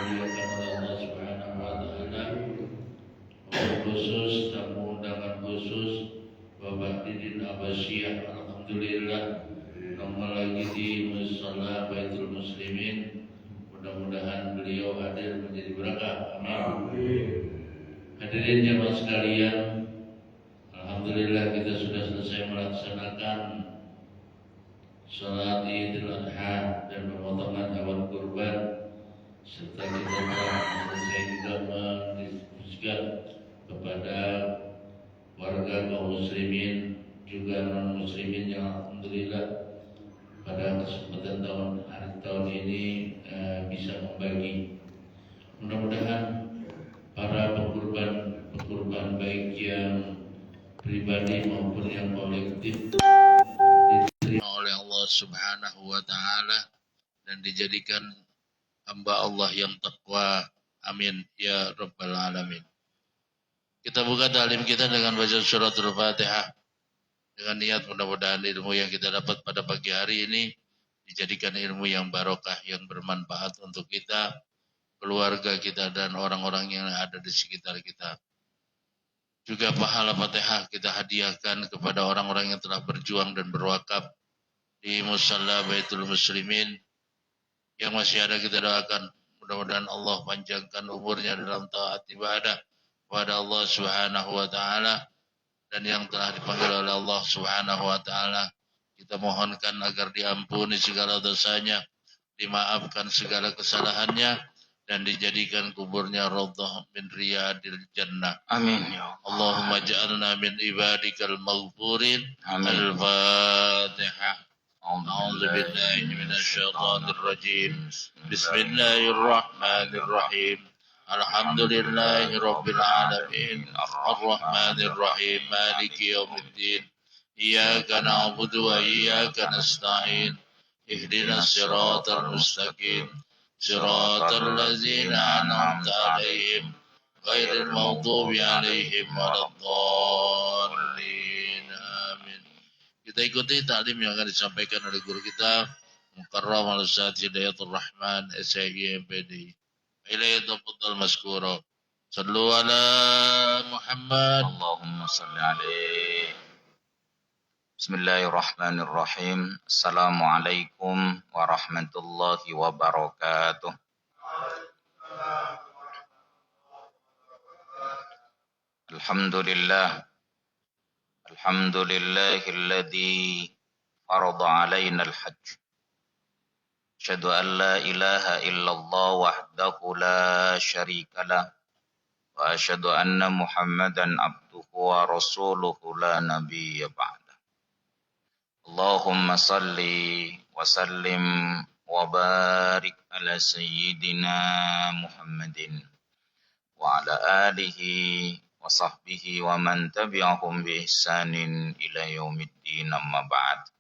dimuliakan oleh Allah Subhanahu wa taala. Khusus tamu undangan khusus Bapak Didin Abasyah, alhamdulillah nomor lagi di Musalla Baitul Muslimin. Mudah-mudahan beliau hadir menjadi berkah. Amin. Hadirin jamaah sekalian, alhamdulillah kita sudah selesai melaksanakan salat Idul Adha dan pemotongan hewan kurban, serta kita telah selesai juga mendistribusikan kepada warga kaum muslimin juga non muslimin yang alhamdulillah pada kesempatan tahun ini bisa membagi. Mudah-mudahan para pekurban baik yang pribadi maupun yang kolektif diterima oleh Allah Subhanahu wa taala dan dijadikan hamba Allah yang takwa. Amin ya rabbal alamin. Kita buka ta'lim kita dengan baca suratul Fatihah dengan niat mudah-mudahan ilmu yang kita dapat pada pagi hari ini dijadikan ilmu yang barokah, yang bermanfaat untuk kita, keluarga kita dan orang-orang yang ada di sekitar kita. Juga pahala Fatihah kita hadiahkan kepada orang-orang yang telah berjuang dan berwakaf di Musalla Baitul Muslimin. Yang masih ada kita doakan mudah-mudahan Allah panjangkan umurnya dalam taat ibadah kepada Allah Subhanahu wa taala, dan yang telah dipanggil oleh Allah Subhanahu wa taala kita mohonkan agar diampuni segala dosanya, dimaafkan segala kesalahannya, dan dijadikan kuburnya raudhah min riyadil jannah. Amin ya Allah. Allahumma ja'alna min ibadikal maghfurin. Al-Fatihah. A'udzu billahi minasyaitonir rajim. Bismillahirrahmanirrahim. Alhamdulillahi rabbil alamin. Ar-Rahmanir Rahim. Maliki yaumiddin. Iyyaka na'budu wa iyyaka nasta'in. Ihdinas siratal mustaqim. Siratal ladzina an'amta 'alaihim ghairil maghdubi 'alaihim waladdallin. Amin. Kita ikuti taklim yang akan disampaikan oleh guru kita Mukarram Al-Ustaz Hidayatul Rahman SIG MPD. Ilaihi tafadhal maskura. Sallu ala Muhammad. Allahumma salli alaihi. Bismillahirrahmanirrahim. Assalamualaikum warahmatullahi wabarakatuh. Alhamdulillah. Alhamdulillahilladzi farada alaina al-hajj. Asyhadu an la ilaha illallah wahdahu la syarika lah. Wa asyhadu anna Muhammadan abduhu wa rasuluhu la nabiyya ba'da. Allahumma salli wa sallim wa barik ala sayyidina Muhammadin wa ala alihi wa sahbihi wa man tabi'ahum bi ihsanin ila yaumiddin, amma ba'd.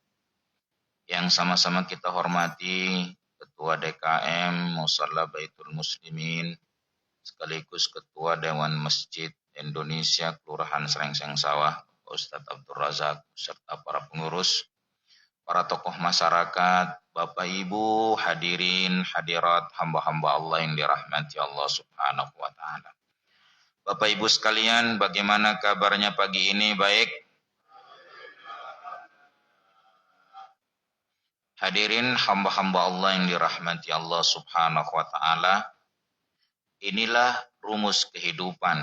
Yang sama-sama kita hormati Ketua DKM Musalla Baitul Muslimin sekaligus Ketua Dewan Masjid Indonesia Kelurahan Srengseng Sawah, Ustadz Abdul Razak, serta para pengurus, para tokoh masyarakat, Bapak Ibu, hadirin, hadirat, hamba-hamba Allah yang dirahmati Allah Subhanahu wa taala. Bapak Ibu sekalian, bagaimana kabarnya pagi ini? Baik. Hadirin hamba-hamba Allah yang dirahmati Allah Subhanahu wa taala. Inilah rumus kehidupan.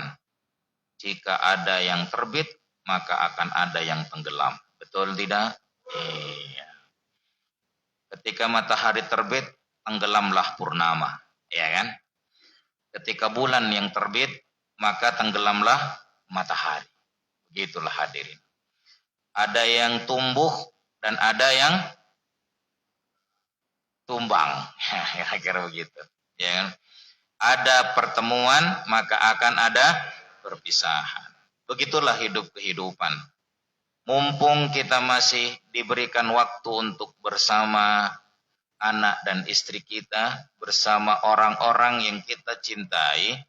Jika ada yang terbit, maka akan ada yang tenggelam. Betul tidak? Iya. Ketika matahari terbit, tenggelamlah purnama, ya kan? Ketika bulan yang terbit, maka tenggelamlah matahari. Begitulah hadirin. Ada yang tumbuh dan ada yang tumbang. Kira-kira begitu, ya kan? Ada pertemuan, maka akan ada perpisahan. Begitulah hidup kehidupan. Mumpung kita masih diberikan waktu untuk bersama anak dan istri kita, bersama orang-orang yang kita cintai,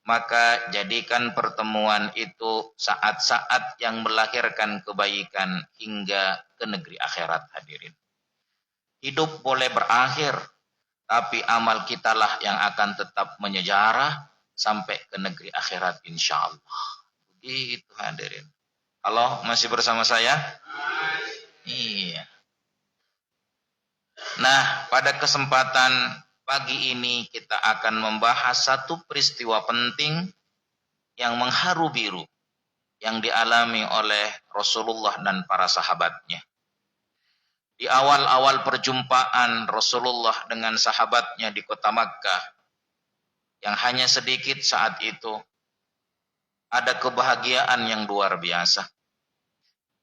maka jadikan pertemuan itu saat-saat yang melahirkan kebaikan hingga ke negeri akhirat, hadirin. Hidup boleh berakhir, tapi amal kitalah yang akan tetap menyejarah sampai ke negeri akhirat insyaallah. Begitu hadirin. Halo, masih bersama saya? Iya. Nah, pada kesempatan pagi ini kita akan membahas satu peristiwa penting yang mengharu biru yang dialami oleh Rasulullah dan para sahabatnya. Di awal-awal perjumpaan Rasulullah dengan sahabatnya di kota Makkah, yang hanya sedikit saat itu, ada kebahagiaan yang luar biasa.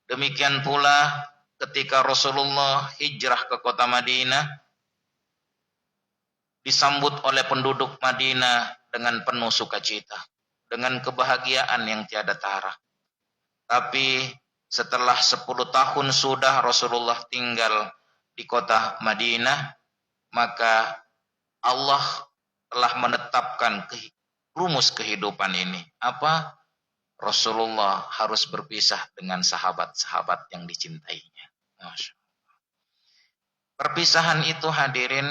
Demikian pula ketika Rasulullah hijrah ke kota Madinah, disambut oleh penduduk Madinah dengan penuh sukacita, dengan kebahagiaan yang tiada tara. Tapi setelah 10 tahun sudah Rasulullah tinggal di kota Madinah, maka Allah telah menetapkan rumus kehidupan ini. Apa? Rasulullah harus berpisah dengan sahabat-sahabat yang dicintainya. Masya Allah. Perpisahan itu hadirin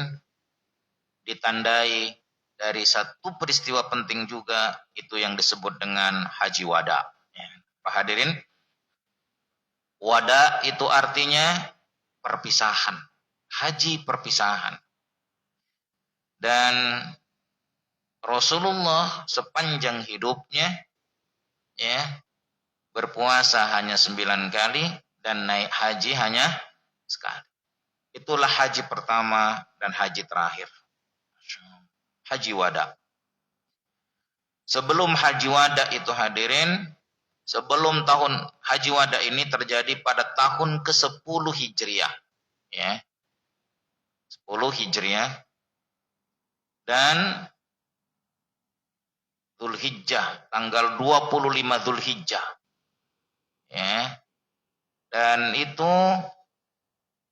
ditandai dari satu peristiwa penting juga, itu yang disebut dengan Haji Wada. Pak hadirin, wada itu artinya perpisahan, haji perpisahan. Dan Rasulullah sepanjang hidupnya ya berpuasa hanya 9 kali dan naik haji hanya sekali. Itulah haji pertama dan haji terakhir. Haji wada. Sebelum haji wada itu hadirin, sebelum tahun haji wada ini terjadi pada tahun ke-10 Hijriah. Ya. 10 Hijriah. Dan Dzulhijjah, tanggal 25 Dzulhijjah. Ya. Dan itu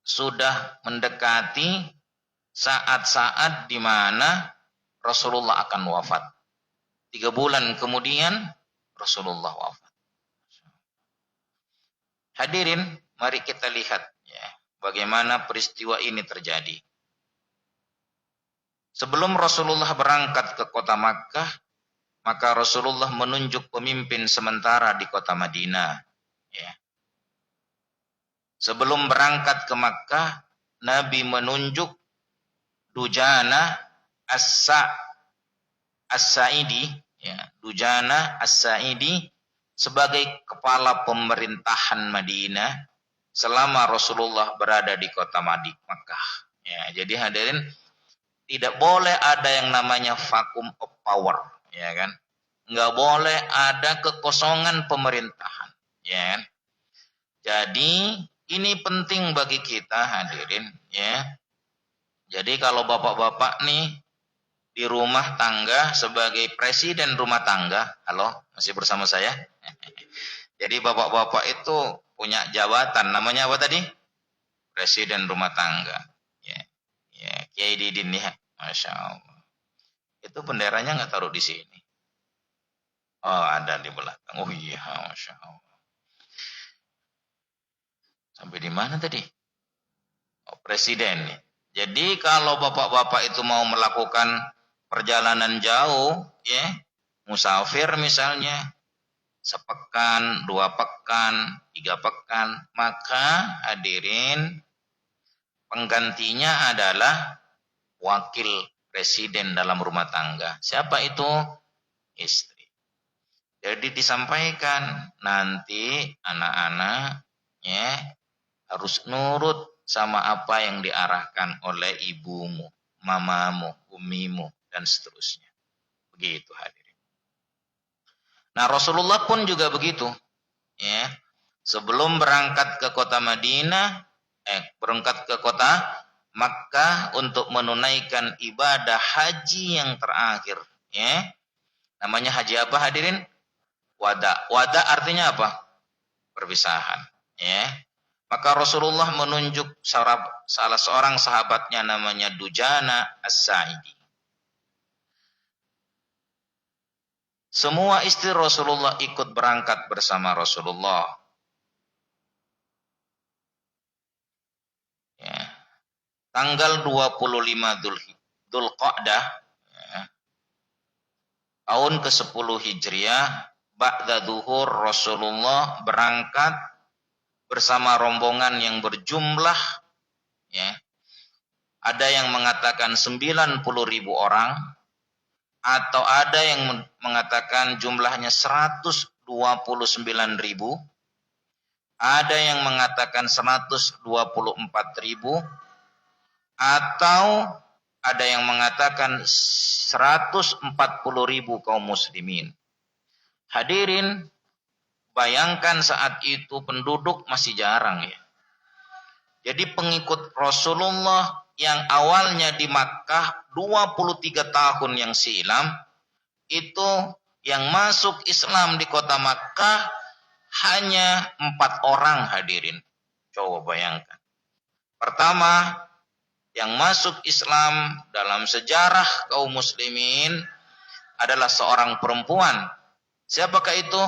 sudah mendekati saat-saat di mana Rasulullah akan wafat. 3 bulan kemudian Rasulullah wafat. Hadirin, mari kita lihat ya, bagaimana peristiwa ini terjadi. Sebelum Rasulullah berangkat ke kota Makkah, maka Rasulullah menunjuk pemimpin sementara di kota Madinah. Ya. Sebelum berangkat ke Makkah, Nabi menunjuk Dujana As-Sa'idi, ya, Dujana As-Sa'idi sebagai kepala pemerintahan Madinah selama Rasulullah berada di kota Makkah. Ya, jadi hadirin, tidak boleh ada yang namanya vacuum of power, ya kan? Enggak boleh ada kekosongan pemerintahan, ya kan? Jadi ini penting bagi kita hadirin, ya. Jadi kalau bapak-bapak nih di rumah tangga sebagai presiden rumah tangga, halo, masih bersama saya? Jadi bapak-bapak itu punya jabatan, namanya apa tadi? Presiden rumah tangga. Ya, ya, Kiai Didin ya, Masya Allah. Itu benderanya nggak taruh di sini. Oh, ada di belakang. Oh iya, Masya Allah. Sampai di mana tadi? Oh, presiden nih. Jadi kalau bapak-bapak itu mau melakukan perjalanan jauh, ya, musafir misalnya, sepekan, 2 pekan, 3 pekan, maka hadirin penggantinya adalah wakil presiden dalam rumah tangga. Siapa itu? Istri. Jadi disampaikan nanti anak-anak ya harus nurut sama apa yang diarahkan oleh ibumu, mamamu, umimu, dan seterusnya. Begitu hadirin. Nah Rasulullah pun juga begitu. Ya, sebelum berangkat ke kota Madinah, berangkat ke kota Makkah untuk menunaikan ibadah haji yang terakhir. Ya, namanya haji apa hadirin? Wada. Wada artinya apa? Perpisahan. Ya. Maka Rasulullah menunjuk salah seorang sahabatnya namanya Dujana As-Sa'idi. Semua istri Rasulullah ikut berangkat bersama Rasulullah. Ya. Tanggal 25 Dzulqa'dah, ya, tahun ke-10 Hijriah, ba'da zuhur Rasulullah berangkat bersama rombongan yang berjumlah, ya, ada yang mengatakan 90.000 orang, atau ada yang mengatakan jumlahnya 129.000, ada yang mengatakan 124.000, atau ada yang mengatakan 140.000 kaum muslimin. Hadirin, bayangkan saat itu penduduk masih jarang ya. Jadi pengikut Rasulullah yang awalnya di Makkah 23 tahun yang silam, itu yang masuk Islam di kota Makkah hanya 4 orang hadirin. Coba bayangkan. Pertama, yang masuk Islam dalam sejarah kaum muslimin adalah seorang perempuan. Siapakah itu?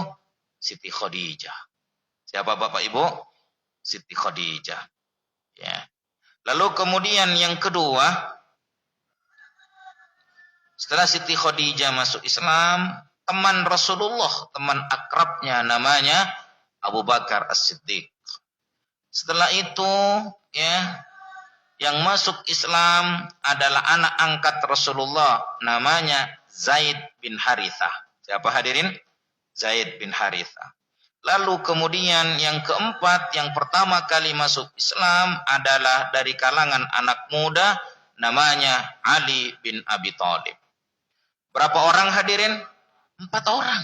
Siti Khadijah. Siapa Bapak Ibu? Siti Khadijah. Ya. Lalu kemudian yang kedua, setelah Siti Khadijah masuk Islam, teman Rasulullah, teman akrabnya namanya Abu Bakar As-Siddiq. Setelah itu, ya, yang masuk Islam adalah anak angkat Rasulullah, namanya Zaid bin Harithah. Siapa hadirin? Zaid bin Harithah. Lalu kemudian yang keempat, yang pertama kali masuk Islam adalah dari kalangan anak muda, namanya Ali bin Abi Thalib. Berapa orang hadirin? 4 orang.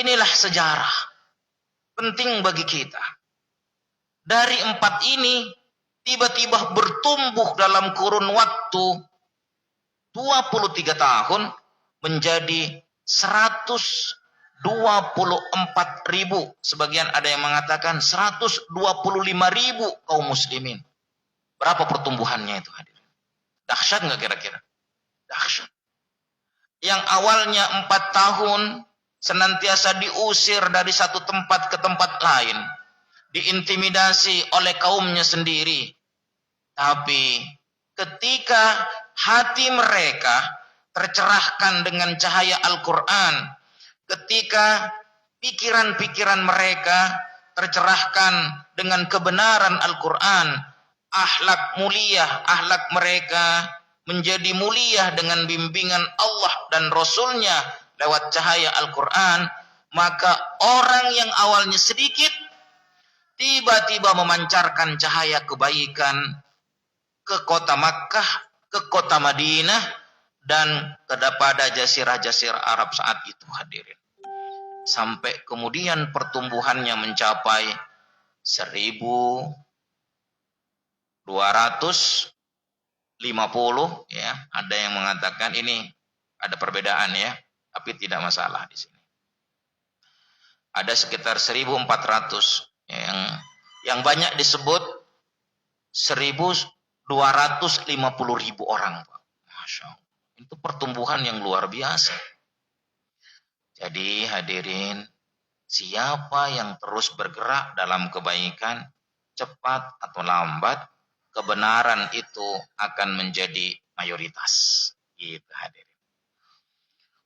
Inilah sejarah. Penting bagi kita. Dari 4 ini, tiba-tiba bertumbuh dalam kurun waktu 23 tahun menjadi 124.000. Sebagian ada yang mengatakan 125.000 kaum muslimin. Berapa pertumbuhannya itu hadirin? Dahsyat nggak kira-kira? Dahsyat. Yang awalnya 4 tahun senantiasa diusir dari satu tempat ke tempat lain, diintimidasi oleh kaumnya sendiri. Tapi ketika hati mereka tercerahkan dengan cahaya Al-Quran, ketika pikiran-pikiran mereka tercerahkan dengan kebenaran Al-Quran, akhlak mulia, akhlak mereka menjadi mulia dengan bimbingan Allah dan Rasulnya lewat cahaya Al-Quran, maka orang yang awalnya sedikit tiba-tiba memancarkan cahaya kebaikan ke kota Makkah, ke kota Madinah, dan kepada jasirah-jasirah Arab saat itu hadirin. Sampai kemudian pertumbuhannya mencapai 1.250, ya. Ada yang mengatakan ini ada perbedaan ya, tapi tidak masalah di sini. Ada sekitar 1.400, yang banyak disebut 1.250.000 orang, Pak. Masya Allah. Itu pertumbuhan yang luar biasa. Jadi hadirin, siapa yang terus bergerak dalam kebaikan, cepat atau lambat, kebenaran itu akan menjadi mayoritas. Gitu hadirin.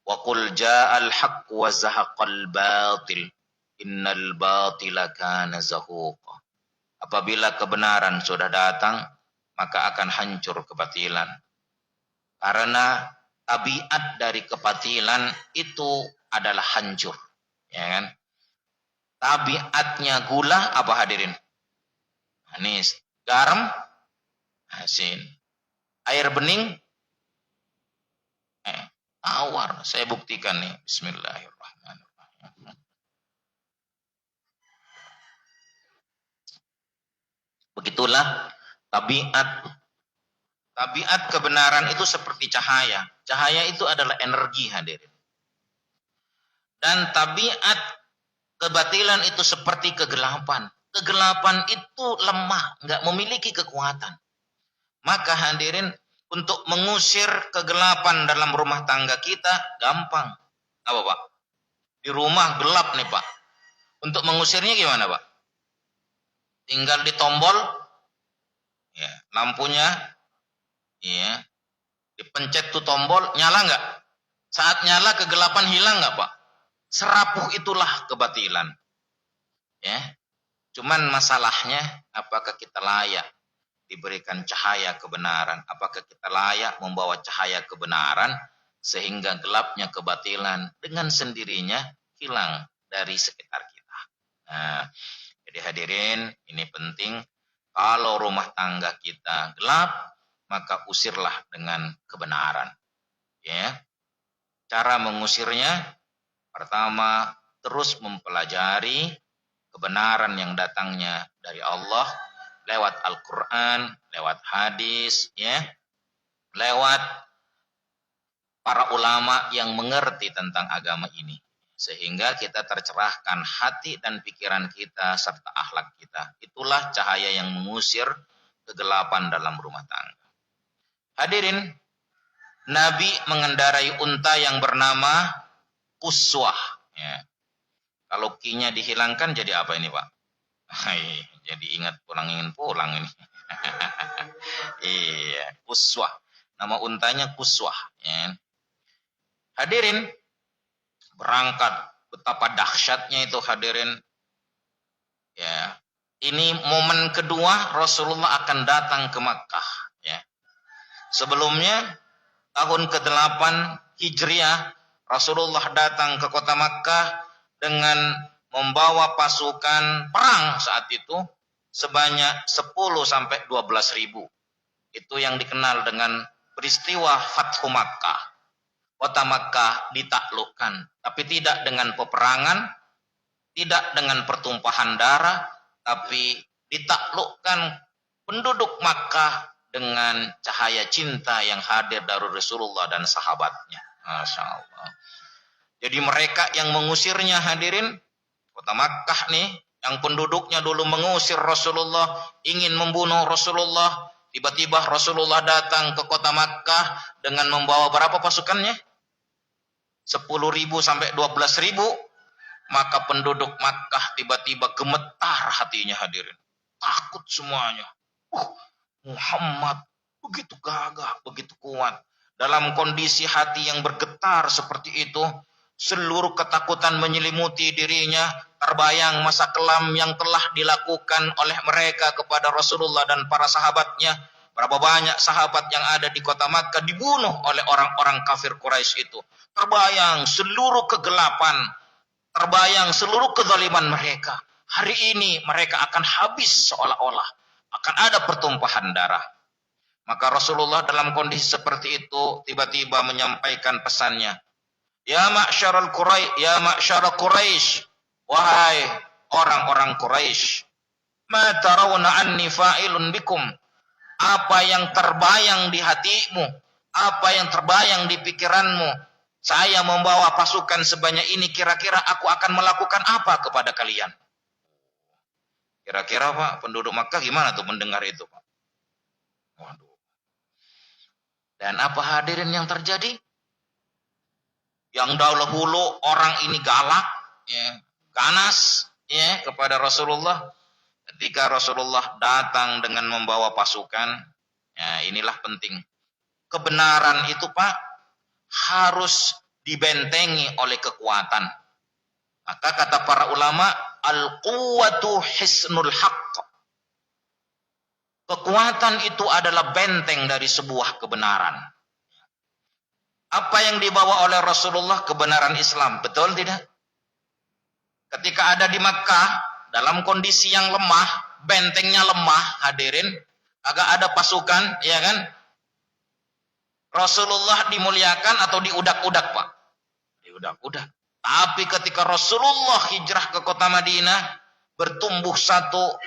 Wa qul ja'al haqq wa zahaqal batil, innal batila kana zahuqa. Apabila kebenaran sudah datang, maka akan hancur kebatilan. Karena tabiat dari kebatilan itu adalah hancur, ya kan? Tabiatnya gula apa hadirin? Manis. Garam, asin. Air bening, tawar. Saya buktikan nih. Bismillahirrahmanirrahim. Begitulah tabiat kebenaran itu seperti cahaya. Cahaya itu adalah energi hadirin. Dan tabiat kebatilan itu seperti kegelapan. Kegelapan itu lemah, nggak memiliki kekuatan. Maka hadirin, untuk mengusir kegelapan dalam rumah tangga kita gampang. Apa Pak? Di rumah gelap nih Pak. Untuk mengusirnya gimana Pak? Tinggal ditombol, ya, lampunya ya, dipencet tuh tombol, nyala nggak? Saat nyala kegelapan hilang nggak Pak? Serapuh itulah kebatilan. Ya, cuman masalahnya apakah kita layak diberikan cahaya kebenaran? Apakah kita layak membawa cahaya kebenaran sehingga gelapnya kebatilan dengan sendirinya hilang dari sekitar kita? Nah, jadi hadirin, ini penting. Kalau rumah tangga kita gelap, maka usirlah dengan kebenaran. Ya, cara mengusirnya pertama terus mempelajari kebenaran yang datangnya dari Allah lewat Al-Quran, lewat hadis, ya, lewat para ulama yang mengerti tentang agama ini. Sehingga kita tercerahkan hati dan pikiran kita serta akhlak kita. Itulah cahaya yang mengusir kegelapan dalam rumah tangga. Hadirin, Nabi mengendarai unta yang bernama Quswah. Ya. Kalau kinya dihilangkan jadi apa ini Pak? Hai, jadi ingat pulang ingin pulang ini. Iya, Quswah. Nama untanya Quswah. Ya. Hadirin, berangkat, betapa dahsyatnya itu hadirin. Ya, ini momen kedua Rasulullah akan datang ke Makkah. Ya. Sebelumnya tahun ke-8 Hijriah Rasulullah datang ke kota Makkah dengan membawa pasukan perang saat itu sebanyak 10 sampai 12 ribu. Itu yang dikenal dengan peristiwa Fathu Makkah. Kota Makkah ditaklukkan, tapi tidak dengan peperangan, tidak dengan pertumpahan darah, tapi ditaklukkan penduduk Makkah dengan cahaya cinta yang hadir dari Rasulullah dan sahabatnya. Masya Allah. Jadi mereka yang mengusirnya hadirin, kota Makkah nih, yang penduduknya dulu mengusir Rasulullah, ingin membunuh Rasulullah, tiba-tiba Rasulullah datang ke kota Makkah dengan membawa berapa pasukannya? 10 ribu sampai 12 ribu. Maka penduduk Makkah tiba-tiba gemetar hatinya hadirin. Takut semuanya. Muhammad begitu gagah, begitu kuat. Dalam kondisi hati yang bergetar seperti itu, seluruh ketakutan menyelimuti dirinya, terbayang masa kelam yang telah dilakukan oleh mereka kepada Rasulullah dan para sahabatnya. Berapa banyak sahabat yang ada di kota Makkah dibunuh oleh orang-orang kafir Quraisy itu. Terbayang seluruh kegelapan, terbayang seluruh kezaliman mereka. Hari ini mereka akan habis seolah-olah. Akan ada pertumpahan darah. Maka Rasulullah dalam kondisi seperti itu tiba-tiba menyampaikan pesannya. Ya ma'syarul Quraisy, ya ma'syarul Quraisy, wahai orang-orang Quraisy, ma tarawna anni fa'ilun bikum? Apa yang terbayang di hatimu? Apa yang terbayang di pikiranmu? Saya membawa pasukan sebanyak ini, kira-kira aku akan melakukan apa kepada kalian? Kira-kira Pak, penduduk Makkah gimana tuh mendengar itu Pak? Waduh. Dan apa hadirin yang terjadi? Yang dahulu orang ini galak, ya, ganas, ya, kepada Rasulullah. Ketika Rasulullah datang dengan membawa pasukan, ya inilah penting. Kebenaran itu Pak harus dibentengi oleh kekuatan. Maka kata para ulama, al-quwwatu hisnul haqq. Kekuatan itu adalah benteng dari sebuah kebenaran. Apa yang dibawa oleh Rasulullah? Kebenaran Islam, betul tidak? Ketika ada di Makkah, dalam kondisi yang lemah, bentengnya lemah, hadirin, agak ada pasukan, ya kan? Rasulullah dimuliakan atau diudak-udak, Pak? Diudak-udak. Tapi ketika Rasulullah hijrah ke kota Madinah, bertumbuh satu,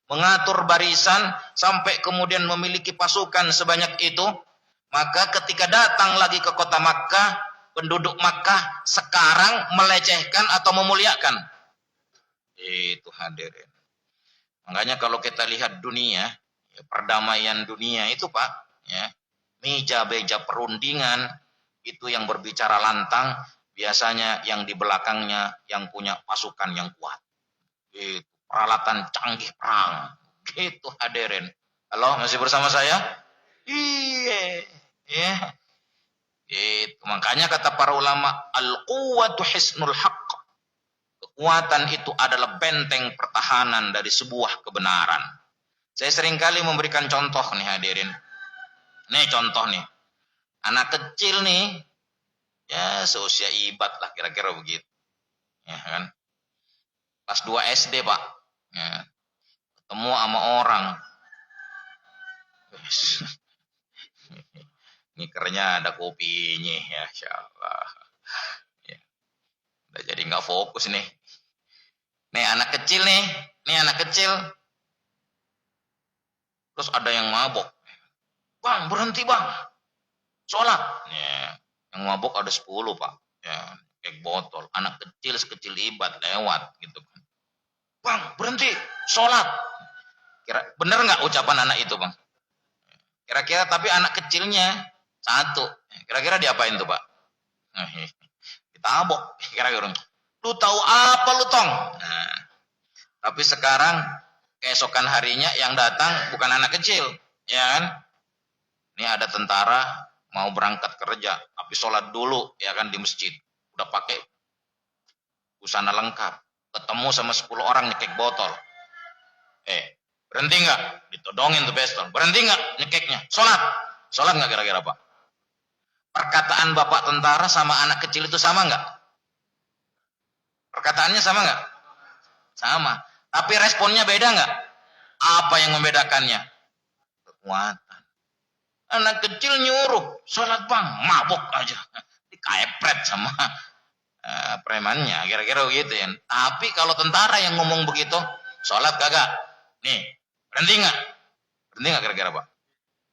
mengatur barisan, sampai kemudian memiliki pasukan sebanyak itu, maka ketika datang lagi ke kota Makkah, penduduk Makkah sekarang melecehkan atau memuliakan. Itu hadirin. Makanya kalau kita lihat dunia, ya, perdamaian dunia itu Pak, ya, meja-meja perundingan itu yang berbicara lantang, biasanya yang di belakangnya yang punya pasukan yang kuat. Itu peralatan canggih perang. Gitu hadirin. Halo, masih bersama saya? Iya. Ya. Itu. Makanya kata para ulama, al-quwwatu hisnul haqq. Kekuatan itu adalah benteng pertahanan dari sebuah kebenaran. Saya seringkali memberikan contoh nih hadirin. Nih contoh nih. Anak kecil nih, ya seusia Ibad lah kira-kira begitu. Ya kan? Pas 2 SD Pak. Ya. Ketemu sama orang. Ngikernya ada kopinya ya, Insya Allah. Ya. Udah jadi nggak fokus nih. Nih anak kecil nih, anak kecil. Terus ada yang mabok. Bang, berhenti bang. Sholat. Ya. Yang mabok ada 10 Pak. Ya, kayak botol. Anak kecil sekecil Ibad lewat gitu kan. Bang, berhenti. Sholat. Bener nggak ucapan anak itu bang? Kira-kira tapi anak kecilnya satu. Kira-kira diapain tuh Pak? Ditabok. Kira-kira. Lu tahu apa lu Tong? Nah, tapi sekarang keesokan harinya yang datang bukan anak kecil. Ya kan? Ini ada tentara mau berangkat kerja. Tapi sholat dulu ya kan di masjid. Udah pakai busana lengkap. Ketemu sama 10 orang nyekek botol. Berhenti nggak? Ditodongin tuh pistol. Berhenti nggak nyekeknya? Sholat. Sholat nggak kira-kira Pak? Perkataan bapak tentara sama anak kecil itu sama nggak? Perkataannya sama nggak? Sama. Tapi responnya beda nggak? Apa yang membedakannya? Kekuatan. Anak kecil nyuruh. Sholat bang. Mabok aja. Dikaepret sama premannya. Kira-kira begitu ya. Tapi kalau tentara yang ngomong begitu. Sholat kagak? Nih. Berhenti nggak? Berhenti nggak kira-kira Pak?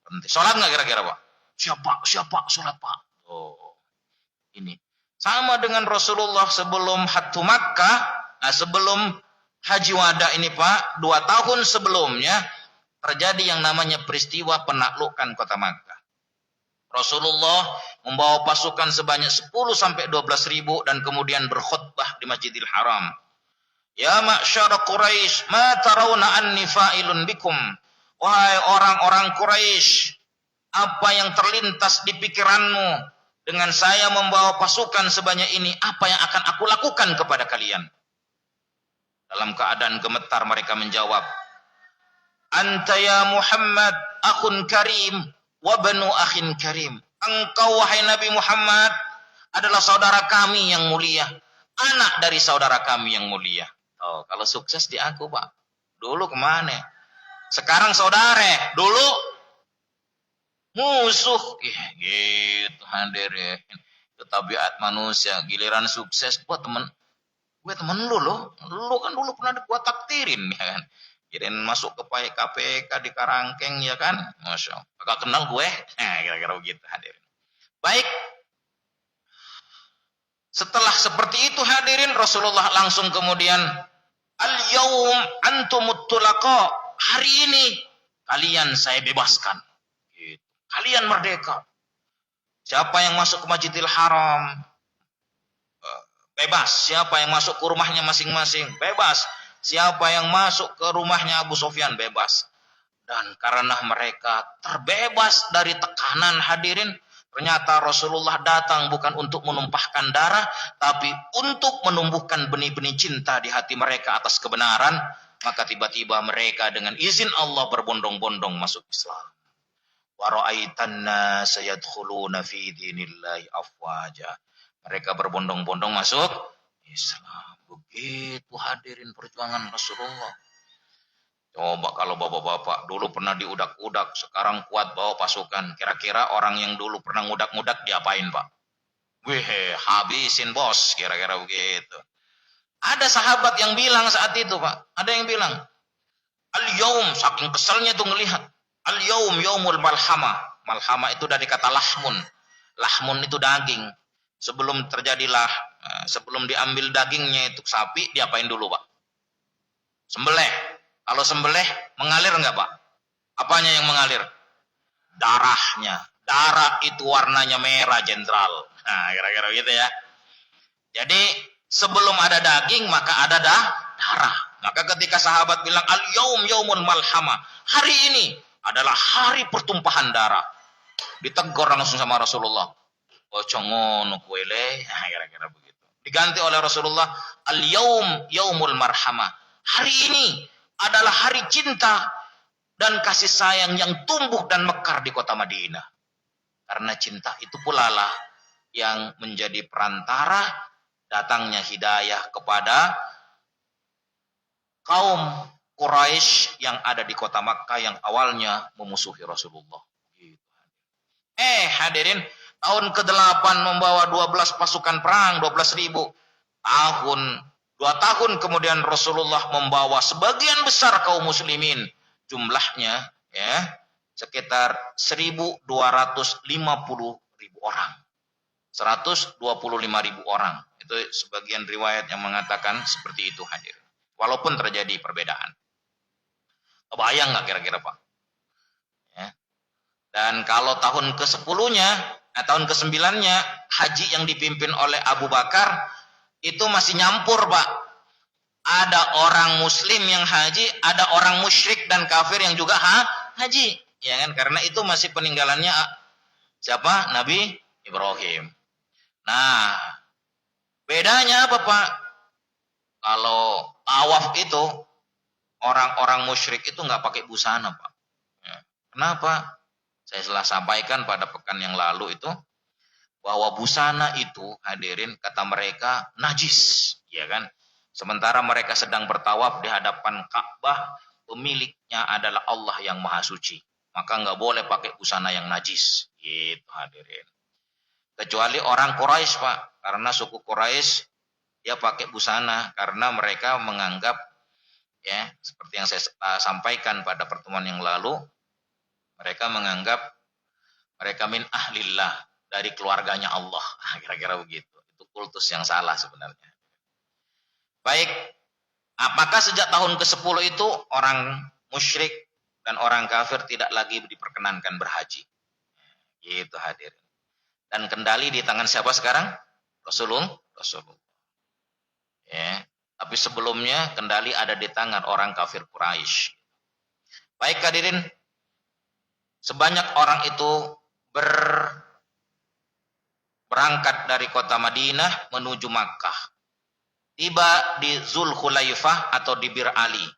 Berhenti. Sholat nggak kira-kira Pak? Siapa? Sholat Pak. Oh, ini sama dengan Rasulullah sebelum Hatu Makkah, sebelum Haji Wada ini Pak, 2 tahun sebelumnya terjadi yang namanya peristiwa penaklukan kota Makkah. Rasulullah membawa pasukan sebanyak 10 sampai 12 ribu dan kemudian berkhutbah di Masjidil Haram. Ya ma'syara Quraisy, ma tarawna anni fa'ilun bikum. Wahai orang-orang Quraisy, apa yang terlintas di pikiranmu dengan saya membawa pasukan sebanyak ini? Apa yang akan aku lakukan kepada kalian? Dalam keadaan gemetar mereka menjawab, Anta ya Muhammad akhun karim wa banu akhin karim. Engkau wahai Nabi Muhammad adalah saudara kami yang mulia, anak dari saudara kami yang mulia. Oh, kalau sukses di aku Pak. Dulu kemana? Sekarang saudara, dulu musuh. Gitu hadirin. Itu tabiat manusia. Giliran sukses, gue temen lu loh. Lu kan dulu pernah gua takdirin ya kan. Kirain masuk ke KPK di Karangkeng ya kan. Masya Allah. Agak kenal gue. Kira-kira begitu hadirin. Baik. Setelah seperti itu hadirin, Rasulullah langsung kemudian, Al-yawm antumut tulaqa. Hari ini kalian saya bebaskan. Gitu. Kalian merdeka. Siapa yang masuk ke Masjidil Haram? Bebas. Siapa yang masuk ke rumahnya masing-masing? Bebas. Siapa yang masuk ke rumahnya Abu Sufyan? Bebas. Dan karena mereka terbebas dari tekanan hadirin, ternyata Rasulullah datang bukan untuk menumpahkan darah, tapi untuk menumbuhkan benih-benih cinta di hati mereka atas kebenaran. Maka tiba-tiba mereka dengan izin Allah berbondong-bondong masuk Islam. Wa ra'aitan nasa yadkhuluna fi dinillahi afwaja. Mereka berbondong-bondong masuk Islam. Begitu hadirin perjuangan Rasulullah. Coba kalau bapak-bapak dulu pernah diudak-udak, sekarang kuat bawa pasukan. Kira-kira orang yang dulu pernah ngudak-ngudak diapain Pak? Wih, habisin bos, kira-kira begitu. Ada sahabat yang bilang saat itu Pak, ada yang bilang, Al-yawm, saking keselnya tuh ngelihat. Al-yawm yawmul malhamah. Malhamah itu dari kata lahmun. Lahmun itu daging. Sebelum terjadilah, sebelum diambil dagingnya itu sapi, diapain dulu Pak? Sembelih. Kalau sembelih, mengalir enggak Pak? Apanya yang mengalir? Darahnya. Darah itu warnanya merah jenderal. Nah, kira-kira gitu ya. Jadi, sebelum ada daging, maka ada darah. Maka ketika sahabat bilang, Al-yawm yawmun malhamah. Hari ini adalah hari pertumpahan darah. Ditegur langsung sama Rasulullah. Ojo ngono kowe le, kira-kira begitu. Diganti oleh Rasulullah, al-yaum yaumul marhamah. Hari ini adalah hari cinta dan kasih sayang yang tumbuh dan mekar di kota Madinah. Karena cinta itu pula lah yang menjadi perantara datangnya hidayah kepada kaum Quraisy yang ada di kota Makkah yang awalnya memusuhi Rasulullah. Hadirin, tahun ke-8 membawa 12 pasukan perang, 12.000. Dua tahun kemudian Rasulullah membawa sebagian besar kaum muslimin. Jumlahnya ya sekitar 1.250.000 orang. 125.000 orang. Itu sebagian riwayat yang mengatakan seperti itu, hadirin. Walaupun terjadi perbedaan. Kebayang nggak kira-kira Pak? Ya. Dan kalau tahun ke-10-nya, tahun ke-9-nya, haji yang dipimpin oleh Abu Bakar, itu masih nyampur Pak. Ada orang muslim yang haji, ada orang musyrik dan kafir yang juga haji. Ya kan? Karena itu masih peninggalannya siapa? Nabi Ibrahim. Nah, bedanya apa Pak? Kalau tawaf itu, orang-orang musyrik itu nggak pakai busana Pak. Ya. Kenapa? Saya telah sampaikan pada pekan yang lalu itu, bahwa busana itu, hadirin, kata mereka, najis. Ya kan? Sementara mereka sedang bertawaf di hadapan Ka'bah, pemiliknya adalah Allah yang Maha Suci. Maka nggak boleh pakai busana yang najis. Gitu hadirin. Kecuali orang Quraisy Pak. Karena suku Quraisy dia pakai busana karena mereka menganggap ya seperti yang saya sampaikan pada pertemuan yang lalu, mereka menganggap mereka min ahlillah, dari keluarganya Allah, kira-kira begitu. Itu kultus yang salah sebenarnya. Baik, apakah sejak tahun ke-10 itu orang musyrik dan orang kafir tidak lagi diperkenankan berhaji? Gitu hadirin. Dan kendali di tangan siapa sekarang? Rasulullah. Ya, tapi sebelumnya kendali ada di tangan orang kafir Quraisy. Baik hadirin, sebanyak orang itu berangkat dari kota Madinah menuju Makkah. Tiba di Zulhulaifah atau di Bir Ali.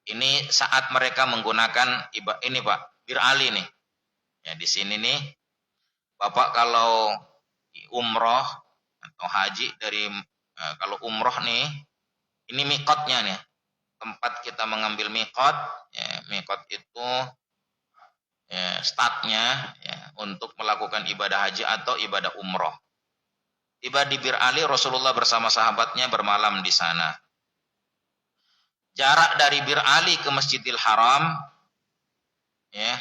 Ini saat mereka menggunakan ini Pak, Bir Ali nih. Ya di sini nih, Bapak kalau umroh atau haji dari kalau umroh nih, ini miqatnya nih. Tempat kita mengambil miqat, ya, miqat itu ya, startnya ya, untuk melakukan ibadah haji atau ibadah umroh. Tiba di Bir Ali, Rasulullah bersama sahabatnya bermalam di sana. Jarak dari Bir Ali ke Masjidil Haram ya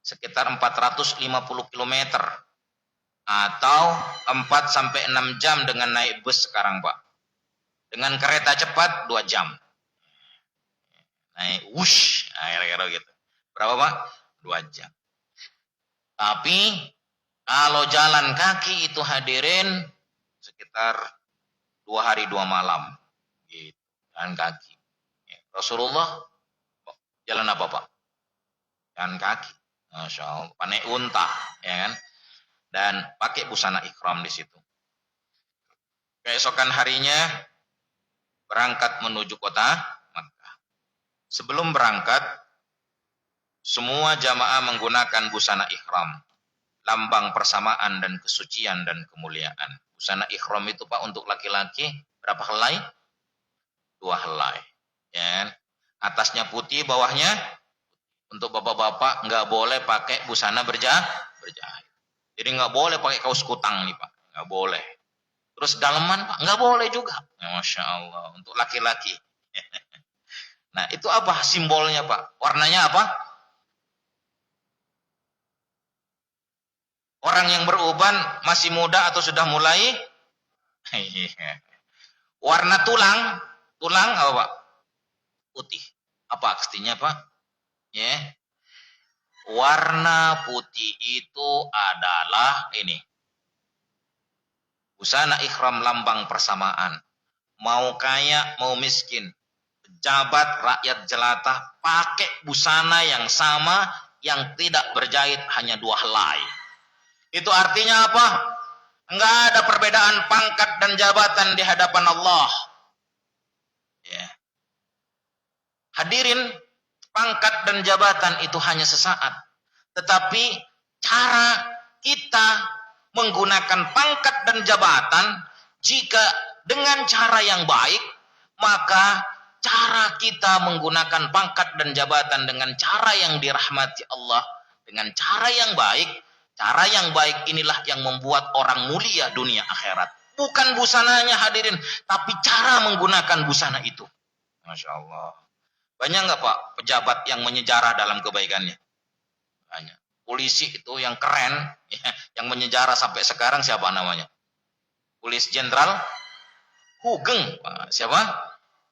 sekitar 450 km atau 4 sampai 6 jam dengan naik bus sekarang, Pak. Dengan kereta cepat 2 jam. Naik wush, kira-kira gitu. Berapa, Pak? 2 jam. Tapi kalau jalan kaki itu hadirin sekitar 2 hari 2 malam. Gitu. Jalan kaki. Rasulullah jalan apa, Pak? Jalan kaki. Masya Allah. Naik unta, ya kan? Dan pakai busana ihram di situ. Keesokan harinya berangkat menuju kota Makkah. Sebelum berangkat, semua jamaah menggunakan busana ihram, lambang persamaan dan kesucian dan kemuliaan. Busana ihram itu Pak untuk laki-laki berapa helai? 2 helai. Ya. Atasnya putih, bawahnya untuk bapak-bapak nggak boleh pakai busana berjahit. Jadi nggak boleh pakai kaos kutang nih Pak, nggak boleh. Terus daleman Pak, nggak boleh juga. Ya, Masya Allah, untuk laki-laki. Nah itu apa simbolnya Pak? Warnanya apa? Orang yang beruban masih muda atau sudah mulai? Warna tulang apa Pak? Putih. Apa artinya Pak? Ya. Warna putih itu adalah ini. Busana ihram lambang persamaan. Mau kaya, mau miskin. pejabat rakyat jelata pakai busana yang sama yang tidak berjahit, hanya 2 helai. Itu artinya apa? Enggak ada perbedaan pangkat dan jabatan di hadapan Allah. Ya. Hadirin, pangkat dan jabatan itu hanya sesaat. Tetapi cara kita menggunakan pangkat dan jabatan, jika dengan cara yang baik, maka cara kita menggunakan pangkat dan jabatan dengan cara yang dirahmati Allah, dengan cara yang baik inilah yang membuat orang mulia dunia akhirat. Bukan busananya hadirin, tapi cara menggunakan busana itu. Masya Allah. Banyak nggak Pak pejabat yang menyejarah dalam kebaikannya? Banyak. Polisi itu yang keren, yang menyejarah sampai sekarang siapa namanya? Polisi Jenderal Hugeng. Siapa?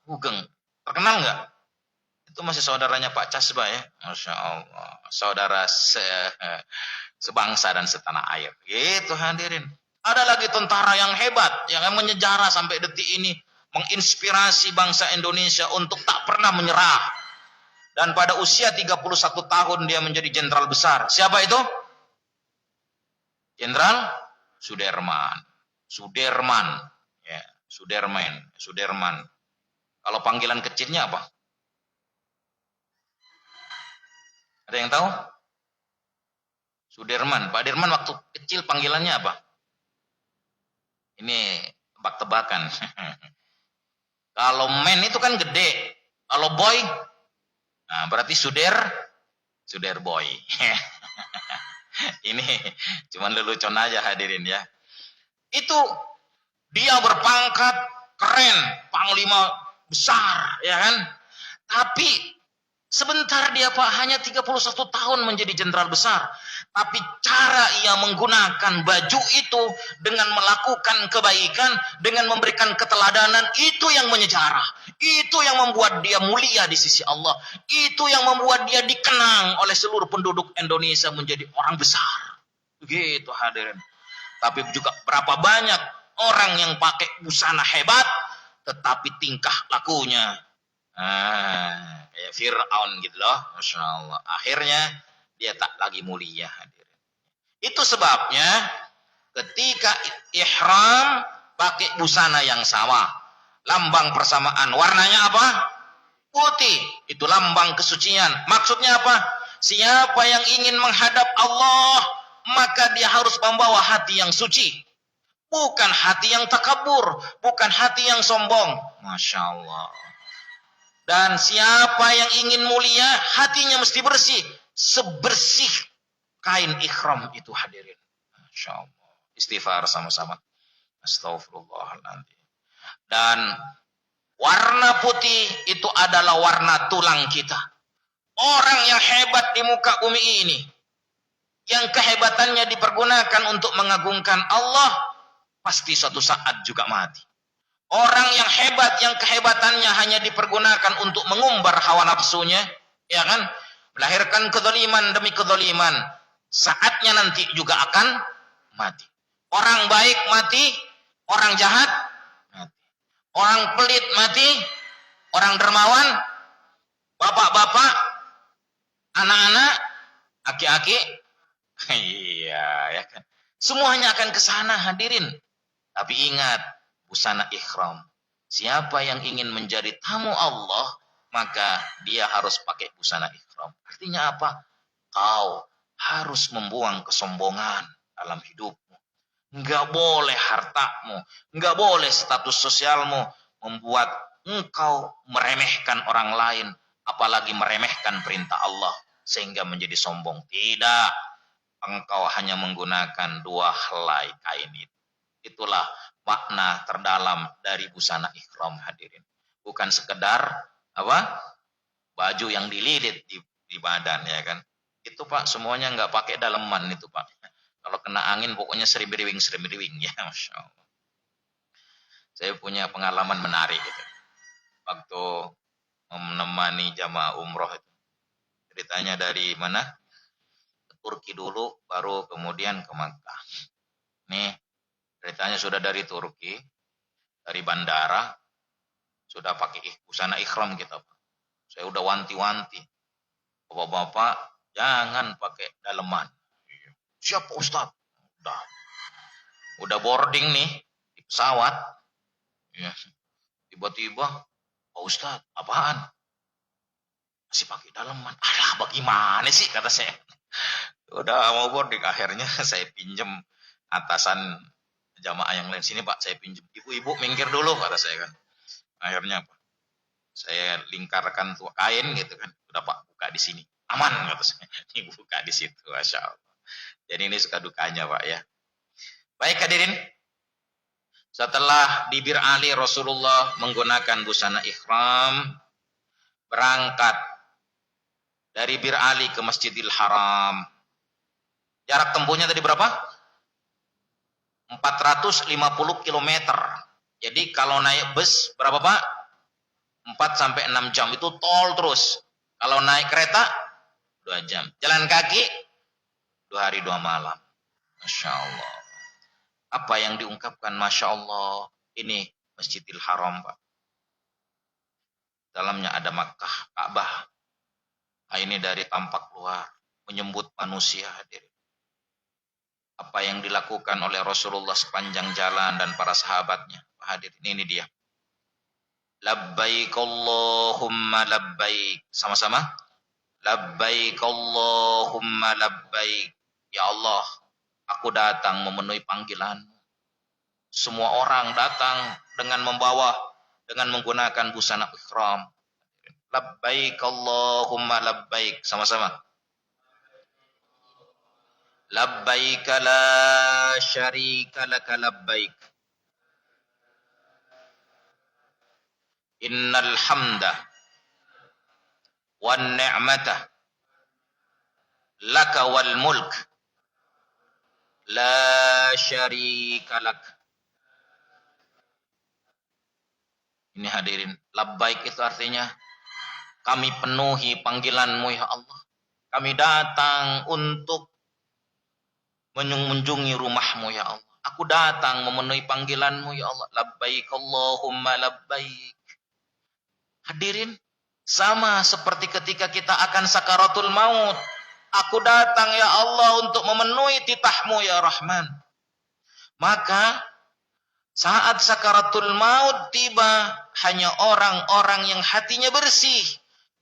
Hugeng. Terkenal nggak? Itu masih saudaranya Pak Casba ya. Masya Allah. Saudara sebangsa dan setanah air. Gitu hadirin. Ada lagi tentara yang hebat, yang menyejarah sampai detik ini. Menginspirasi bangsa Indonesia untuk tak pernah menyerah. Dan pada usia 31 tahun dia menjadi jenderal besar. Siapa itu? Jenderal Sudirman. Sudirman. Ya, Sudirman. Kalau panggilan kecilnya apa? Ada yang tahu? Sudirman. Pak Dirman waktu kecil panggilannya apa? Ini tebak-tebakan. Kalau men itu kan gede. Kalau boy, nah berarti Sudir boy. Ini cuman lelucon aja hadirin ya. Itu dia berpangkat keren, panglima besar, ya kan? Tapi sebentar dia Pak, hanya 31 tahun menjadi jenderal besar. Tapi cara ia menggunakan baju itu dengan melakukan kebaikan, dengan memberikan keteladanan, itu yang menyejarah. Itu yang membuat dia mulia di sisi Allah. Itu yang membuat dia dikenang oleh seluruh penduduk Indonesia menjadi orang besar. Begitu hadirin. Tapi juga berapa banyak orang yang pakai busana hebat, tetapi tingkah lakunya kayak Fir'aun gitu loh. Masya Allah. Akhirnya dia tak lagi mulia hadirin. Itu sebabnya ketika ihram pakai busana yang sama. Lambang persamaan. Warnanya apa? Putih. Itu lambang kesucian. Maksudnya apa? Siapa yang ingin menghadap Allah, maka dia harus membawa hati yang suci. Bukan hati yang takabur. Bukan hati yang sombong. Masya Allah. Dan siapa yang ingin mulia, hatinya mesti bersih. Sebersih kain ikhram itu hadirin. Masya Allah. Istighfar sama-sama. Astagfirullahaladzim. Dan warna putih itu adalah warna tulang kita. Orang yang hebat di muka bumi ini, yang kehebatannya dipergunakan untuk mengagungkan Allah, pasti suatu saat juga mati. Orang yang hebat, yang kehebatannya hanya dipergunakan untuk mengumbar hawa nafsunya, ya kan? Melahirkan kezaliman demi kezaliman, saatnya nanti juga akan mati. Orang baik mati, orang jahat mati. Orang pelit mati, orang dermawan, bapak-bapak, anak-anak, aki-aki, iya ya kan. Semuanya akan ke sana hadirin. Tapi ingat, busana ikhram. Siapa yang ingin menjadi tamu Allah, maka dia harus pakai busana ikhram. Artinya apa? Kau harus membuang kesombongan dalam hidupmu. Enggak boleh hartamu, enggak boleh status sosialmu membuat engkau meremehkan orang lain, apalagi meremehkan perintah Allah sehingga menjadi sombong. Tidak. Engkau hanya menggunakan 2 helai kain itu. Itulah makna terdalam dari busana ikhram hadirin. Bukan sekedar apa? Baju yang dililit di badan ya kan. Itu Pak semuanya enggak pakai daleman itu Pak. Kalau kena angin pokoknya seribiriwing ya, Masya Allah. Saya punya pengalaman menarik gitu. Waktu menemani jamaah umroh itu. Ceritanya dari mana? Ke Turki dulu, baru kemudian ke Makkah. Nih, ceritanya sudah dari Turki, dari bandara. Sudah pakai busana ihram kita, Pak. Saya udah wanti-wanti. Bapak-bapak, jangan pakai daleman. Siap, Pak Ustaz. Udah boarding nih di pesawat. Ya. Tiba-tiba, Pak Ustaz, apaan? Masih pakai daleman. Alah, bagaimana sih, kata saya. Udah mau boarding, akhirnya saya pinjem atasan jamaah yang lain. Sini Pak, saya pinjem. Ibu-ibu minggir dulu, kata saya kan. Akhirnya Pak, saya lingkarkan tuh kain gitu kan. Udah Pak, buka di sini. Aman, kata saya. Ini buka di situ, Masya Allah. Jadi ini suka dukanya Pak ya. Baik hadirin. Setelah di Bir Ali Rasulullah menggunakan busana ihram, berangkat dari Bir Ali ke Masjidil Haram. Jarak tempuhnya tadi berapa? 450 km. Jadi kalau naik bus berapa Pak? 4 sampai 6 jam itu tol terus. Kalau naik kereta 2 jam. Jalan kaki 2 hari 2 malam. Masya Allah. Apa yang diungkapkan? Masya Allah. Ini Masjidil Haram Pak. Dalamnya ada Makkah, Ka'bah. Ini dari tampak luar menyambut manusia hadirin. Apa yang dilakukan oleh Rasulullah sepanjang jalan dan para sahabatnya. Hadirin, ini dia. Labbaik Allahumma labbaik. Sama-sama. Labbaik Allahumma labbaik. Ya Allah, aku datang memenuhi panggilan-Mu. Semua orang datang dengan menggunakan busana ihram. Labbaik Allahumma labbaik. Sama-sama. Labbaik la syarika laka labbaik. Innal hamda wan ni'mata laka wal mulk la syarika lak. Ini hadirin, labbaik itu artinya kami penuhi panggilan-Mu ya Allah. Kami datang untuk mengunjungi rumah-Mu ya Allah. Aku datang memenuhi panggilan-Mu ya Allah. Labbaik Allahumma labbaik. Hadirin, sama seperti ketika kita akan sakaratul maut. Aku datang ya Allah untuk memenuhi titah-Mu ya Rahman. Maka saat sakaratul maut tiba, hanya orang-orang yang hatinya bersih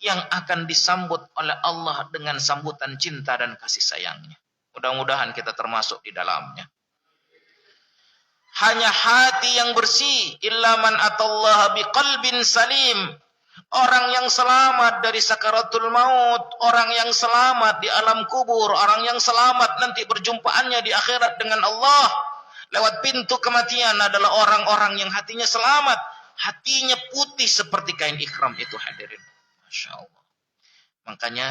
yang akan disambut oleh Allah dengan sambutan cinta dan kasih sayangnya. Mudah-mudahan kita termasuk di dalamnya. Hanya hati yang bersih. Illa man atallaha biqalbin salim. Orang yang selamat dari sakaratul maut. Orang yang selamat di alam kubur. Orang yang selamat nanti berjumpaannya di akhirat dengan Allah. Lewat pintu kematian adalah orang-orang yang hatinya selamat. Hatinya putih seperti kain ihram itu hadirin. Masya Allah. Makanya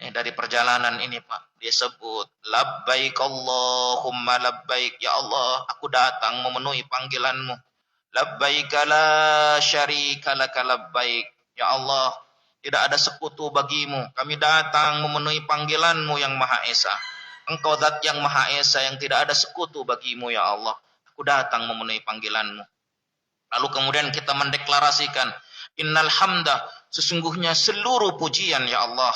dari perjalanan ini Pak, dia sebut labbaik Allahumma labbaik. Ya Allah, aku datang memenuhi panggilan-Mu. Labbaik la syarika laka labbaik. Ya Allah, tidak ada sekutu bagimu. Kami datang memenuhi panggilan-Mu yang Maha Esa. Engkau zat yang Maha Esa yang tidak ada sekutu bagimu ya Allah. Aku datang memenuhi panggilan-Mu. Lalu kemudian kita mendeklarasikan, innal hamda, sesungguhnya seluruh pujian ya Allah.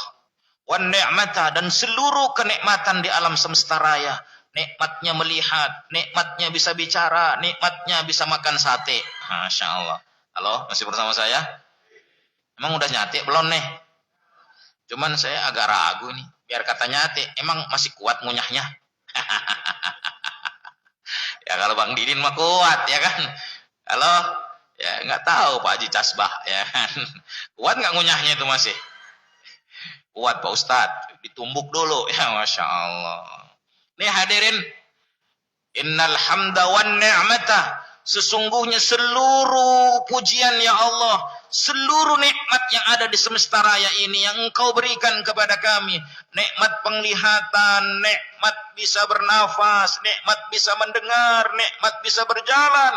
Wan ni'mata, dan seluruh kenikmatan di alam semesta raya. Nikmatnya melihat, nikmatnya bisa bicara, nikmatnya bisa makan sate. Masya Allah. Halo, masih bersama saya? Emang udah nyate belum nih? Cuman saya agak ragu nih. Biar kata nyate, emang masih kuat ngunyahnya? Ya kalau Bang Didin mah kuat ya kan? Halo? Ya nggak tahu Pak Haji Casbah ya kan? Kuat nggak ngunyahnya itu masih? Kuat Pak Ustadz, ditumbuk dulu ya Masya Allah. Nih hadirin, innal hamda wan ni'mata, sesungguhnya seluruh pujian ya Allah, seluruh nikmat yang ada di semesta raya ini yang Engkau berikan kepada kami, nikmat penglihatan, nikmat bisa bernafas, nikmat bisa mendengar, nikmat bisa berjalan,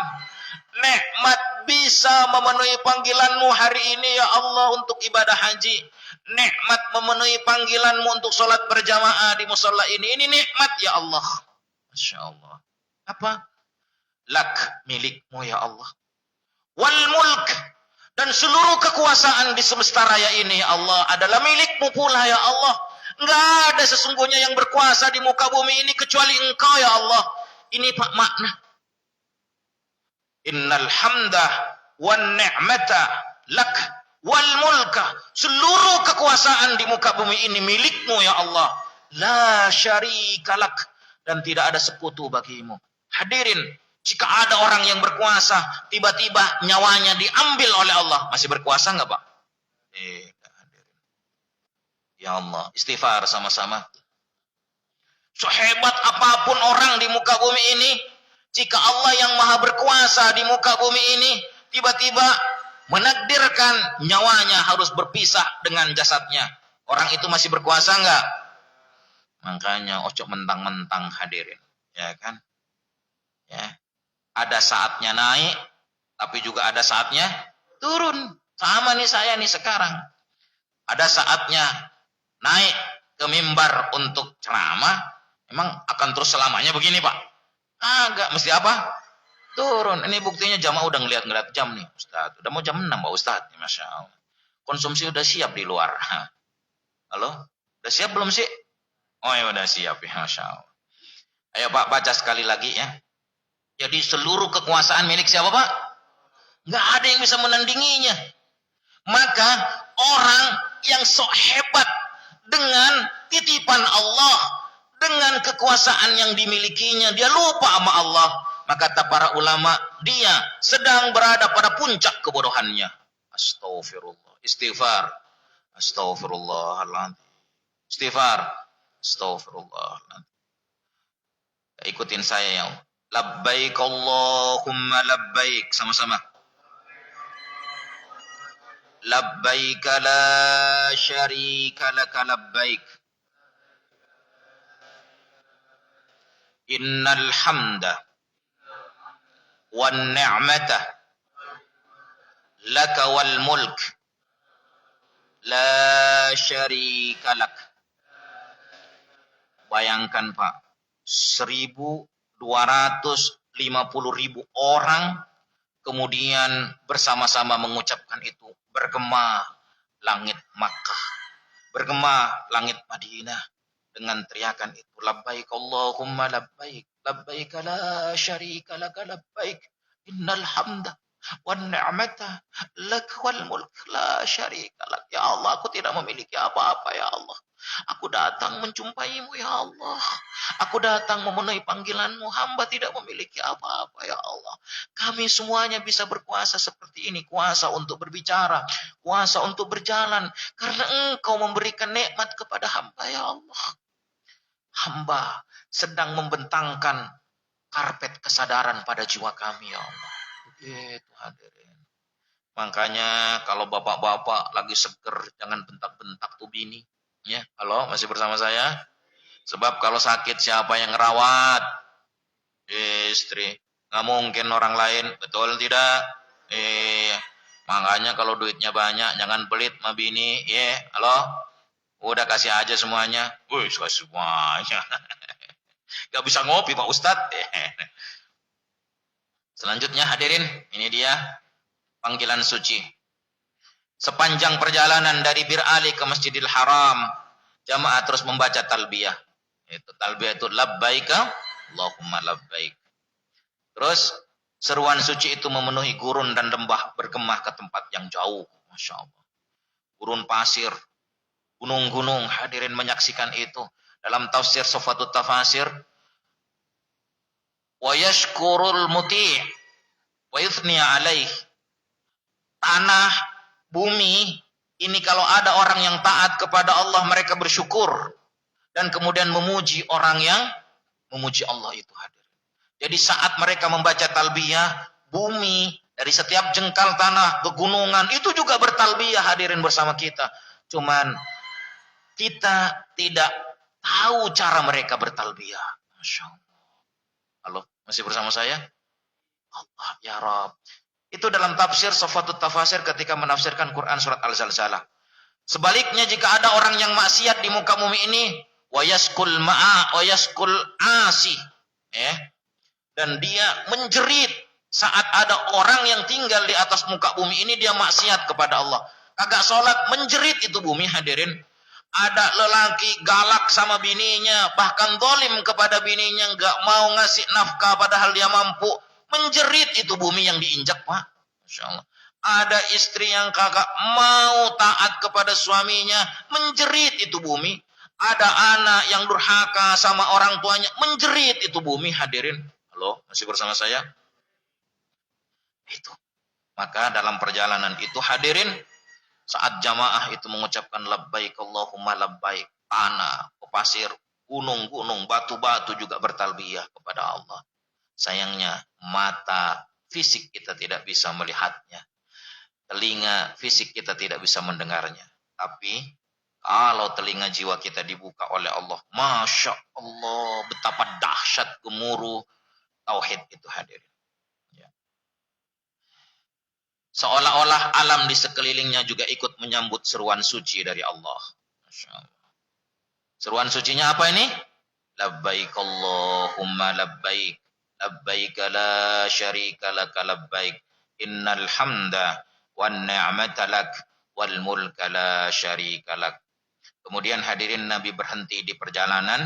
nikmat bisa memenuhi panggilan-Mu hari ini ya Allah untuk ibadah haji. Nikmat memenuhi panggilan-Mu untuk sholat berjamaah di musalla ini. Ini nikmat ya Allah. Masya Allah. Apa? Lak, milik-Mu ya Allah. Wal mulk, Dan seluruh kekuasaan di semesta raya ini, ya Allah, adalah milik-Mu pula, ya Allah. Enggak ada sesungguhnya yang berkuasa di muka bumi ini kecuali Engkau, ya Allah. Ini Pak makna. Innal hamda wan ni'mata lak wal mulka. Seluruh kekuasaan di muka bumi ini milik-Mu, ya Allah. La syarika lak. Dan tidak ada sekutu bagimu. Hadirin, jika ada orang yang berkuasa, tiba-tiba nyawanya diambil oleh Allah, masih berkuasa nggak Pak? Ya Allah, istighfar sama-sama. Sehebat apapun orang di muka bumi ini, jika Allah yang maha berkuasa di muka bumi ini, tiba-tiba menakdirkan nyawanya harus berpisah dengan jasadnya, orang itu masih berkuasa nggak? Makanya ojo mentang-mentang hadirin, ya kan? Ya. Ada saatnya naik, tapi juga ada saatnya turun. Sama nih saya nih sekarang. Ada saatnya naik ke mimbar untuk ceramah, emang akan terus selamanya begini Pak? Agak, mesti apa? Turun. Ini buktinya jamaah udah ngeliat jam nih Ustaz. Udah mau jam 6 Pak Ustaz. Masya Allah. Konsumsi udah siap di luar. Halo? Udah siap belum sih? Oh ya udah siap ya, Masya Allah. Ayo Pak baca sekali lagi ya. Jadi seluruh kekuasaan milik siapa Pak? Nggak ada yang bisa menandinginya. Maka orang yang sok hebat dengan titipan Allah, dengan kekuasaan yang dimilikinya, dia lupa sama Allah. Maka kata para ulama, dia sedang berada pada puncak kebodohannya. Astaghfirullah. Istighfar. Astaghfirullahaladzim. Istighfar. Astaghfirullah. Ikutin saya ya. Labbaik Allahumma labbaik. Sama-sama. Labbaik la syarika laka labbaik. Innal hamda wan ni'mata laka wal mulk la syarika lak. Bayangkan Pak, 1.250.000 orang kemudian bersama-sama mengucapkan itu. Bergema langit Makkah, bergema langit Madinah dengan teriakan itu. Labbaik Allahumma labbaik, labbaik la syarika laka labbaik, innal hamda wan ni'mata lak wal mulk la syarika lak. Ya Allah, aku tidak memiliki apa-apa ya Allah. Aku datang menjumpaimu ya Allah. Aku datang memenuhi panggilanmu. Hamba tidak memiliki apa-apa ya Allah. Kami semuanya bisa berkuasa seperti ini. Kuasa untuk berbicara. Kuasa untuk berjalan. Karena Engkau memberikan nikmat kepada hamba ya Allah. Hamba sedang membentangkan karpet kesadaran pada jiwa kami ya Allah. Begitu hadirin. Makanya kalau bapak-bapak lagi seger, jangan bentak-bentak tuh bini. Ya, halo, masih bersama saya? Sebab kalau sakit siapa yang ngerawat? Istri. Nggak mungkin orang lain, betul tidak? Makanya kalau duitnya banyak, jangan pelit sama bini. Halo? Udah kasih aja semuanya. Kasih semuanya. Gak bisa ngopi Pak Ustadz. Selanjutnya hadirin, ini dia panggilan suci. Sepanjang perjalanan dari Bir Ali ke Masjidil Haram, jamaah terus membaca talbiyah. Itu talbiyah itu labbaika Allahumma labbaik. Terus seruan suci itu memenuhi gurun dan lembah, berkemah ke tempat yang jauh. Masya Allah. Gurun pasir, gunung-gunung, hadirin menyaksikan itu. Dalam tafsir Sofatut Tafasir, wa yashkurul muti' wa yuthni alaih. Tanah, bumi, ini kalau ada orang yang taat kepada Allah, mereka bersyukur. Dan kemudian memuji orang yang memuji Allah itu hadir. Jadi saat mereka membaca talbiyah, bumi, dari setiap jengkal tanah, pegunungan, itu juga bertalbiyah hadirin bersama kita. Cuman kita tidak tahu cara mereka bertalbiyah. Masya Allah. Halo, masih bersama saya? Allah ya Rabb. Itu dalam tafsir Sofatut Tafasir ketika menafsirkan Quran surat Al-Zalzalah. Sebaliknya jika ada orang yang maksiat di muka bumi ini, wayaskul ma'a, wayaskul asi, dan dia menjerit Saat ada orang yang tinggal di atas muka bumi ini dia maksiat kepada Allah, kagak sholat, menjerit itu bumi hadirin. Ada lelaki galak sama bininya, bahkan dolim kepada bininya, nggak mau ngasih nafkah padahal dia mampu, menjerit itu bumi yang diinjak, Pak. Masya Allah. Ada istri yang kagak mau taat kepada suaminya, menjerit itu bumi. Ada anak yang durhaka sama orang tuanya, menjerit itu bumi hadirin. Halo, masih bersama saya? Itu. Maka dalam perjalanan itu hadirin, saat jamaah itu mengucapkan labbaik Allahumma labbaik, tanah, pasir, gunung-gunung, batu-batu juga bertalbiyah kepada Allah. Sayangnya mata fisik kita tidak bisa melihatnya, telinga fisik kita tidak bisa mendengarnya. Tapi kalau telinga jiwa kita dibuka oleh Allah, Masya Allah, betapa dahsyat gemuruh tauhid itu hadirin. Seolah-olah alam di sekelilingnya juga ikut menyambut seruan suci dari Allah. Masya Allah. Seruan sucinya apa ini? Labbaik Allahumma labbaik. Labbaik la syarika laka labbaik. Innal hamda wan ni'mata lak wal mulka la syarika lak. Kemudian hadirin Nabi berhenti di perjalanan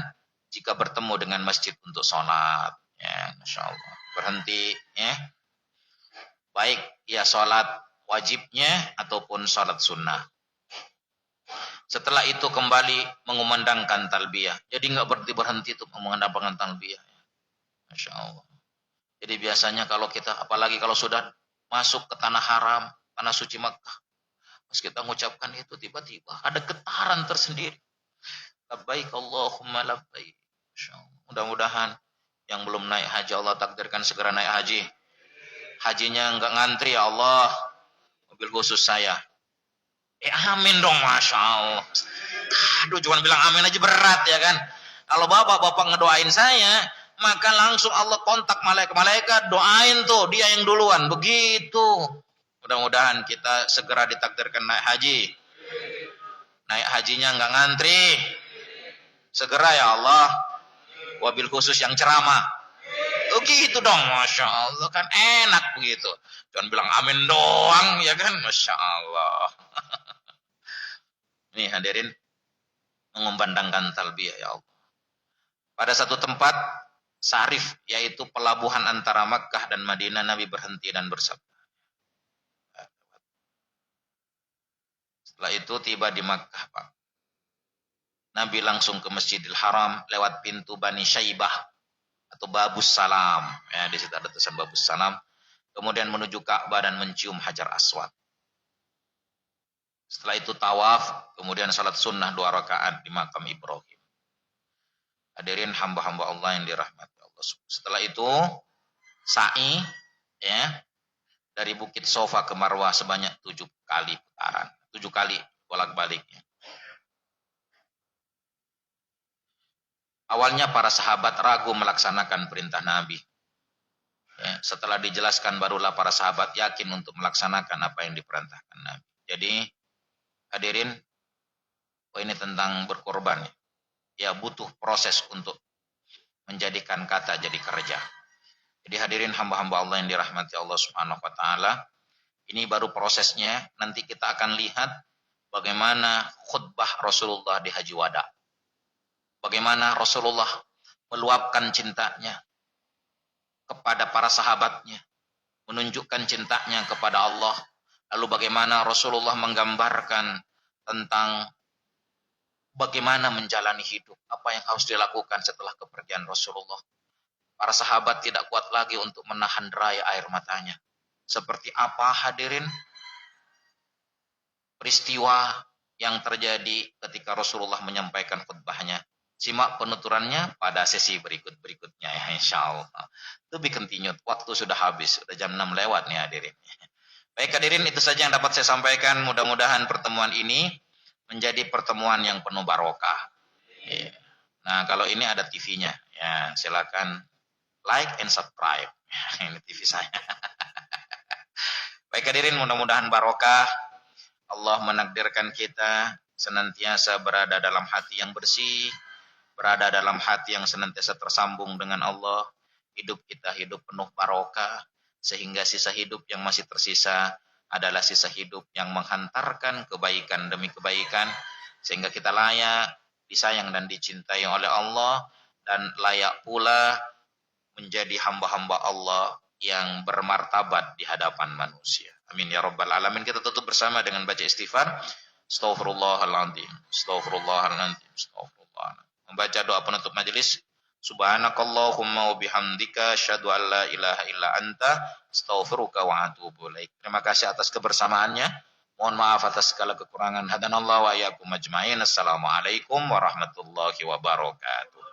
jika bertemu dengan masjid untuk sholat. Ya, Masya Allah. Berhenti, ya. Baik ya sholat wajibnya ataupun sholat sunnah. Setelah itu kembali mengumandangkan talbiyah. Jadi nggak berhenti itu mengumandangkan talbiyah. Masya Allah. Jadi biasanya kalau kita, apalagi kalau sudah masuk ke tanah haram, tanah suci Makkah, pas kita mengucapkan itu tiba-tiba ada getaran tersendiri. Labbaik Allahumma labbaik. Mudah-mudahan yang belum naik haji Allah takdirkan segera naik haji. Hajinya enggak ngantri ya Allah, mobil khusus saya. Amin dong, Masya Allah. Aduh, cuma bilang amin aja berat ya kan. Kalau bapak-bapak ngedoain saya, maka langsung Allah kontak malaikat-malaikat, doain tuh dia yang duluan. Begitu. Mudah-mudahan kita segera ditakdirkan naik haji. Naik hajinya enggak ngantri. Segera ya Allah. Mobil khusus yang ceramah. Begitu dong, Masya Allah, kan enak begitu. Jangan bilang amin doang, ya kan, Masya Allah. Ini hadirin, mengumandangkan talbiyah ya Allah. Pada satu tempat, Sarif, yaitu pelabuhan antara Makkah dan Madinah, Nabi berhenti dan bersabda. Setelah itu tiba di Makkah, Pak. Nabi langsung ke Masjidil Haram lewat pintu Bani Syaibah atau Babus Salam, ya, di situ ada tulisan Babus Salam. Kemudian menuju Ka'bah dan mencium Hajar Aswad. Setelah itu tawaf, kemudian salat sunnah 2 rakaat di makam Ibrahim. Hadirin hamba-hamba Allah yang dirahmati Allah. Setelah itu sa'i, ya, dari Bukit Sofa ke Marwah sebanyak 7 kali putaran, 7 kali bolak-baliknya. Awalnya para sahabat ragu melaksanakan perintah Nabi. Ya, setelah dijelaskan barulah para sahabat yakin untuk melaksanakan apa yang diperintahkan Nabi. Jadi hadirin, ini tentang berkorban. Ya, butuh proses untuk menjadikan kata jadi kerja. Jadi hadirin hamba-hamba Allah yang dirahmati Allah Subhanahu wa taala, ini baru prosesnya. Nanti kita akan lihat bagaimana khutbah Rasulullah di Haji Wada. Bagaimana Rasulullah meluapkan cintanya kepada para sahabatnya, menunjukkan cintanya kepada Allah. Lalu bagaimana Rasulullah menggambarkan tentang bagaimana menjalani hidup, apa yang harus dilakukan setelah kepergian Rasulullah. Para sahabat tidak kuat lagi untuk menahan derai air matanya. Seperti apa hadirin peristiwa yang terjadi ketika Rasulullah menyampaikan khutbahnya. Simak penuturannya pada sesi berikutnya ya, insya Allah. To be continued. Waktu sudah habis, sudah jam 6 lewat nih hadirin. Baik hadirin, itu saja yang dapat saya sampaikan. Mudah-mudahan pertemuan ini menjadi pertemuan yang penuh barokah. Ya. Nah, kalau ini ada TV-nya, ya silakan like and subscribe. Ini TV saya. Baik hadirin, mudah-mudahan barokah. Allah menakdirkan kita senantiasa berada dalam hati yang bersih, berada dalam hati yang senantiasa tersambung dengan Allah. Hidup kita hidup penuh barokah, sehingga sisa hidup yang masih tersisa adalah sisa hidup yang menghantarkan kebaikan demi kebaikan, sehingga kita layak disayang dan dicintai oleh Allah, dan layak pula menjadi hamba-hamba Allah yang bermartabat di hadapan manusia. Amin ya rabbal alamin. Kita tutup bersama dengan baca istighfar. Astaghfirullahaladzim, astaghfirullahaladzim, astaghfirullahaladzim. Membaca doa penutup majelis. Subhanakallahumma wa bihamdika asyhadu an la ilaha illa anta astaghfiruka wa atubu ilaik. Terima kasih atas kebersamaannya. Mohon maaf atas segala kekurangan. Hadanallahu wa iyyakum ajmain. Assalamualaikum warahmatullahi wabarakatuh.